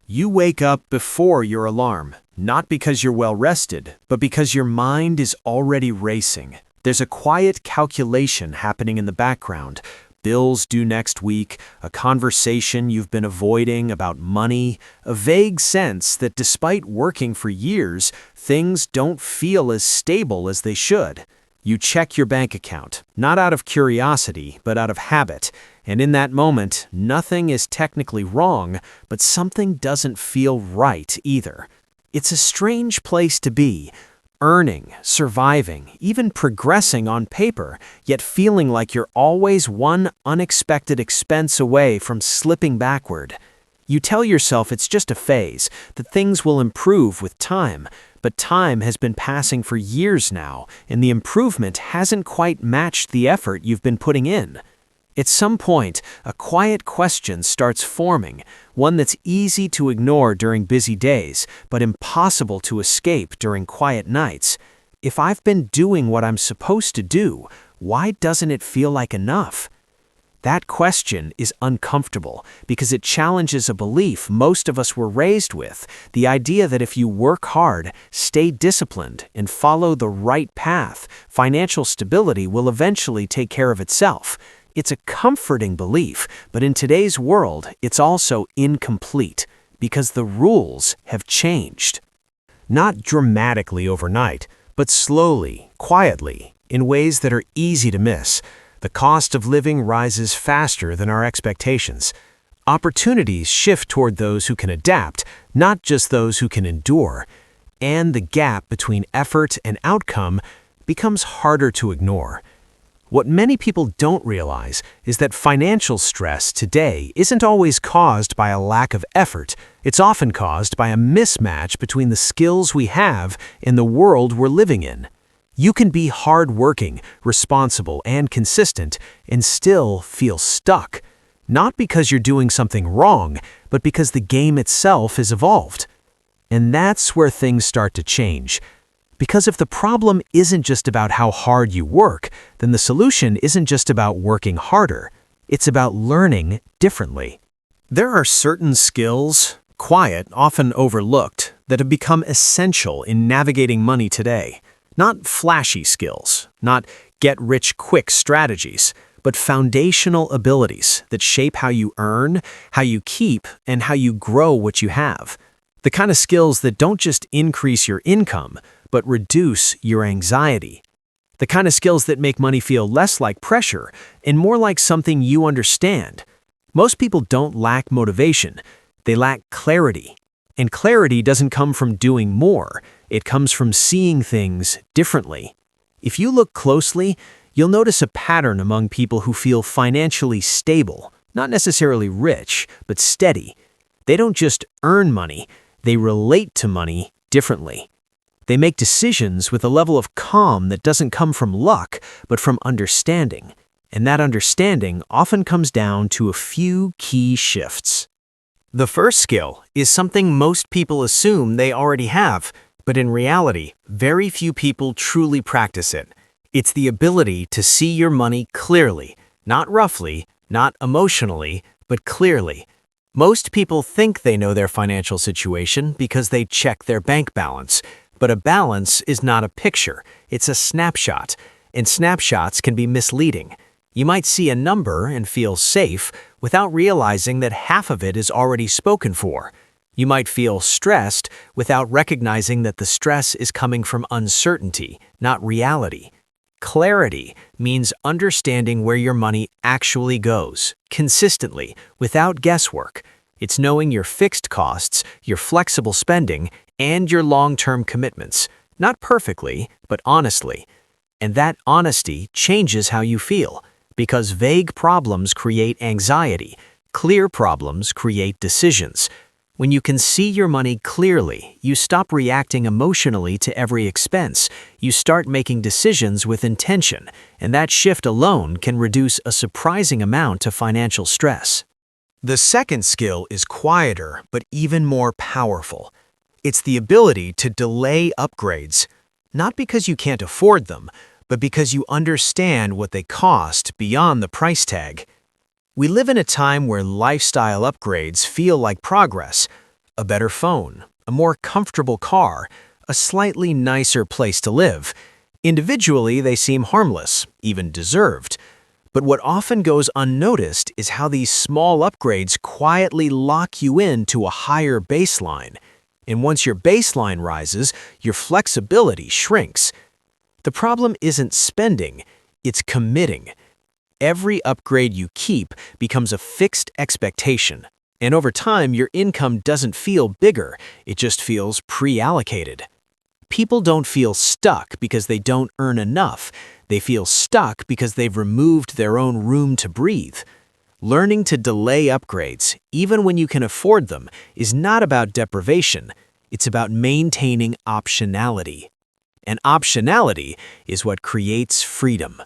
You wake up before your alarm, not because you're well rested, but because your mind is already racing. There's a quiet calculation happening in the background. Bills due next week, a conversation you've been avoiding about money, a vague sense that despite working for years, things don't feel as stable as they should. You check your bank account, not out of curiosity, but out of habit. And in that moment, nothing is technically wrong, but something doesn't feel right either. It's a strange place to be, earning, surviving, even progressing on paper, yet feeling like you're always one unexpected expense away from slipping backward. You tell yourself it's just a phase, that things will improve with time, but time has been passing for years now, and the improvement hasn't quite matched the effort you've been putting in. At some point, a quiet question starts forming, one that's easy to ignore during busy days, but impossible to escape during quiet nights. If I've been doing what I'm supposed to do, why doesn't it feel like enough? That question is uncomfortable because it challenges a belief most of us were raised with, the idea that if you work hard, stay disciplined, and follow the right path, financial stability will eventually take care of itself. It's a comforting belief, but in today's world, it's also incomplete because the rules have changed. Not dramatically overnight, but slowly, quietly, in ways that are easy to miss. The cost of living rises faster than our expectations. Opportunities shift toward those who can adapt, not just those who can endure. And the gap between effort and outcome becomes harder to ignore. What many people don't realize is that financial stress today isn't always caused by a lack of effort. It's often caused by a mismatch between the skills we have and the world we're living in. You can be hardworking, responsible, and consistent and still feel stuck. Not because you're doing something wrong, but because the game itself has evolved. And that's where things start to change. Because if the problem isn't just about how hard you work, then the solution isn't just about working harder. It's about learning differently. There are certain skills, quiet, often overlooked, that have become essential in navigating money today. Not flashy skills, not get-rich-quick strategies, but foundational abilities that shape how you earn, how you keep, and how you grow what you have. The kind of skills that don't just increase your income, but reduce your anxiety. The kind of skills that make money feel less like pressure and more like something you understand. Most people don't lack motivation, they lack clarity. And clarity doesn't come from doing more, it comes from seeing things differently. If you look closely, you'll notice a pattern among people who feel financially stable, not necessarily rich, but steady. They don't just earn money, they relate to money differently. They make decisions with a level of calm that doesn't come from luck, but from understanding. And that understanding often comes down to a few key shifts. The first skill is something most people assume they already have, but in reality, very few people truly practice it. It's the ability to see your money clearly, not roughly, not emotionally, but clearly. Most people think they know their financial situation because they check their bank balance. But a balance is not a picture, it's a snapshot, and snapshots can be misleading. You might see a number and feel safe without realizing that half of it is already spoken for. You might feel stressed without recognizing that the stress is coming from uncertainty, not reality. Clarity means understanding where your money actually goes, consistently, without guesswork. It's knowing your fixed costs, your flexible spending, and your long-term commitments, not perfectly, but honestly. And that honesty changes how you feel, because vague problems create anxiety, clear problems create decisions. When you can see your money clearly, you stop reacting emotionally to every expense. You start making decisions with intention, and that shift alone can reduce a surprising amount of financial stress. The second skill is quieter, but even more powerful. It's the ability to delay upgrades, not because you can't afford them, but because you understand what they cost beyond the price tag. We live in a time where lifestyle upgrades feel like progress. a better phone, a more comfortable car, a slightly nicer place to live. Individually, they seem harmless, even deserved. But what often goes unnoticed is how these small upgrades quietly lock you into a higher baseline. And once your baseline rises, your flexibility shrinks. The problem isn't spending, it's committing. Every upgrade you keep becomes a fixed expectation. And over time, your income doesn't feel bigger, it just feels pre-allocated. People don't feel stuck because they don't earn enough. They feel stuck because they've removed their own room to breathe. Learning to delay upgrades, even when you can afford them, is not about deprivation. It's about maintaining optionality. And optionality is what creates freedom.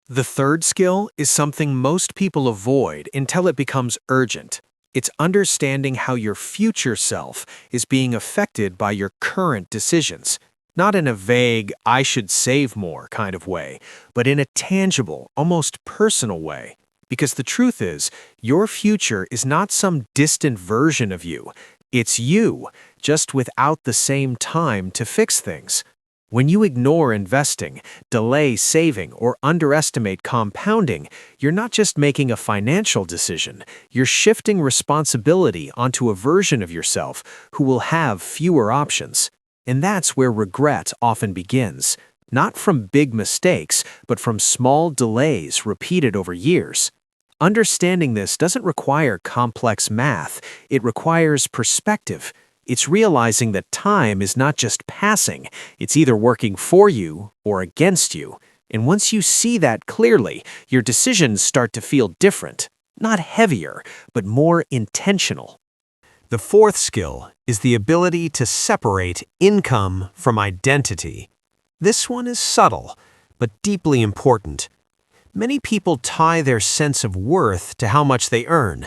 The third skill is something most people avoid until it becomes urgent. It's understanding how your future self is being affected by your current decisions. Not in a vague, I should save more kind of way, but in a tangible, almost personal way. Because the truth is, your future is not some distant version of you. It's you, just without the same time to fix things. When you ignore investing, delay saving, or underestimate compounding, you're not just making a financial decision, you're shifting responsibility onto a version of yourself who will have fewer options. And that's where regret often begins, not from big mistakes, but from small delays repeated over years. Understanding this doesn't require complex math, it requires perspective. It's realizing that time is not just passing, it's either working for you or against you. And once you see that clearly, your decisions start to feel different, not heavier, but more intentional. The fourth skill is the ability to separate income from identity. This one is subtle, but deeply important. Many people tie their sense of worth to how much they earn.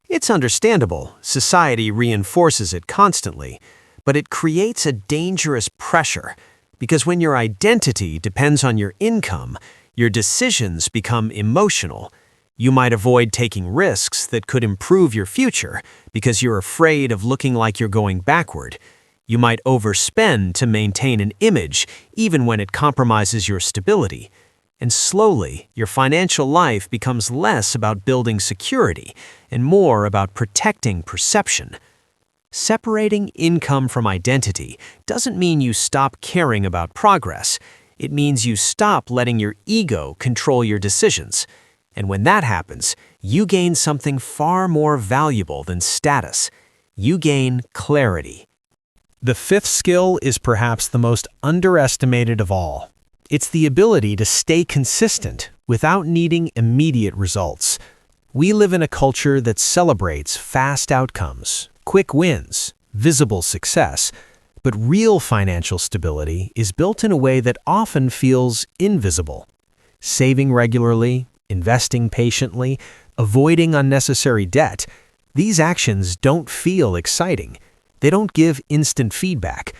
It's understandable, society reinforces it constantly, but it creates a dangerous pressure because when your identity depends on your income, your decisions become emotional. You might avoid taking risks that could improve your future because you're afraid of looking like you're going backward. You might overspend to maintain an image even when it compromises your stability. And slowly, your financial life becomes less about building security and more about protecting perception. Separating income from identity doesn't mean you stop caring about progress. It means you stop letting your ego control your decisions. And when that happens, you gain something far more valuable than status. You gain clarity. The fifth skill is perhaps the most underestimated of all. It's the ability to stay consistent without needing immediate results. We live in a culture that celebrates fast outcomes, quick wins, visible success, but real financial stability is built in a way that often feels invisible. Saving regularly, investing patiently, avoiding unnecessary debt, these actions don't feel exciting. They don't give instant feedback,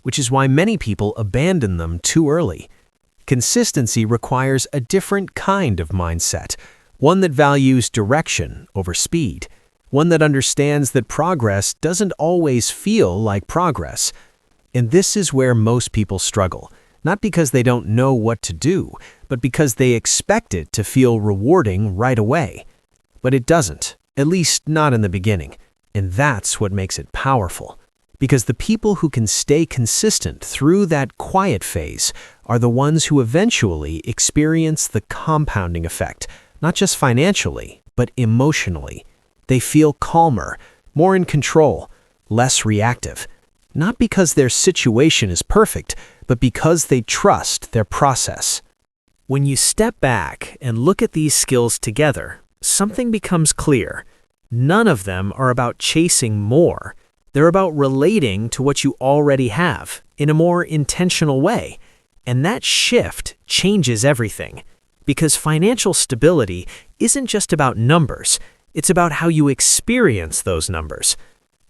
which is why many people abandon them too early. Consistency requires a different kind of mindset, one that values direction over speed, one that understands that progress doesn't always feel like progress. And this is where most people struggle, not because they don't know what to do, but because they expect it to feel rewarding right away. But it doesn't, at least not in the beginning, and that's what makes it powerful. Because the people who can stay consistent through that quiet phase are the ones who eventually experience the compounding effect, not just financially, but emotionally. They feel calmer, more in control, less reactive, not because their situation is perfect, but because they trust their process. When you step back and look at these skills together, something becomes clear. None of them are about chasing more. They're about relating to what you already have in a more intentional way. And that shift changes everything. Because financial stability isn't just about numbers, it's about how you experience those numbers.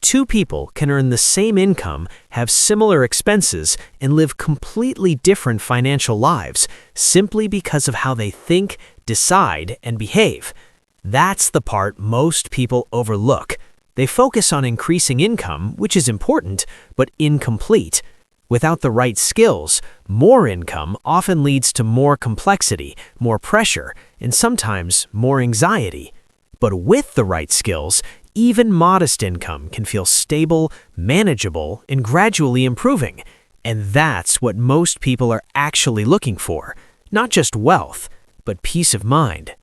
Two people can earn the same income, have similar expenses, and live completely different financial lives simply because of how they think, decide, and behave. That's the part most people overlook. They focus on increasing income, which is important, but incomplete. Without the right skills, more income often leads to more complexity, more pressure, and sometimes more anxiety. But with the right skills, even modest income can feel stable, manageable, and gradually improving. And that's what most people are actually looking for. Not just wealth, but peace of mind.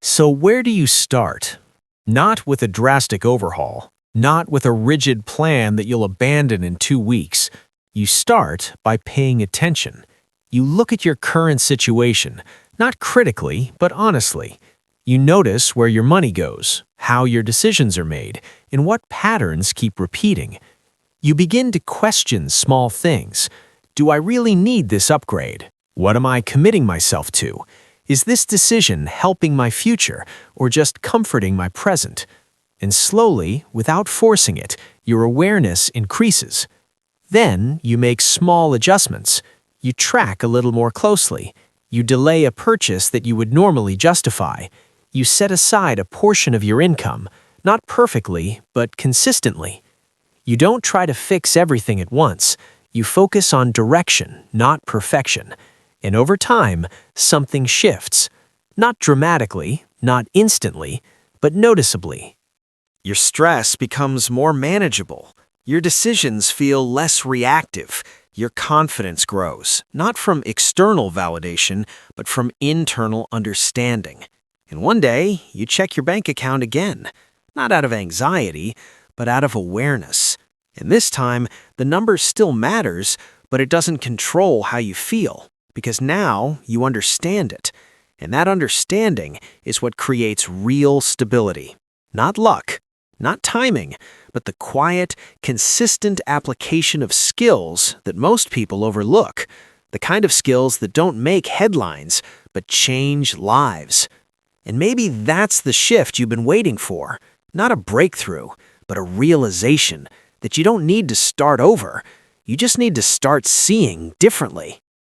So where do you start? Not with a drastic overhaul, not with a rigid plan that you'll abandon in 2 weeks. You start by paying attention. You look at your current situation, not critically, but honestly. You notice where your money goes, how your decisions are made, and what patterns keep repeating. You begin to question small things. Do I really need this upgrade? What am I committing myself to? Is this decision helping my future or just comforting my present? And slowly, without forcing it, your awareness increases. Then you make small adjustments. You track a little more closely. You delay a purchase that you would normally justify. You set aside a portion of your income, not perfectly, but consistently. You don't try to fix everything at once. You focus on direction, not perfection. And over time, something shifts. Not dramatically, not instantly, but noticeably. Your stress becomes more manageable. Your decisions feel less reactive. Your confidence grows, not from external validation, but from internal understanding. And one day, you check your bank account again, not out of anxiety, but out of awareness. And this time, the number still matters, but it doesn't control how you feel, because now you understand it. And that understanding is what creates real stability. Not luck, not timing, but the quiet, consistent application of skills that most people overlook. The kind of skills that don't make headlines, but change lives. And maybe that's the shift you've been waiting for. Not a breakthrough, but a realization that you don't need to start over. You just need to start seeing differently.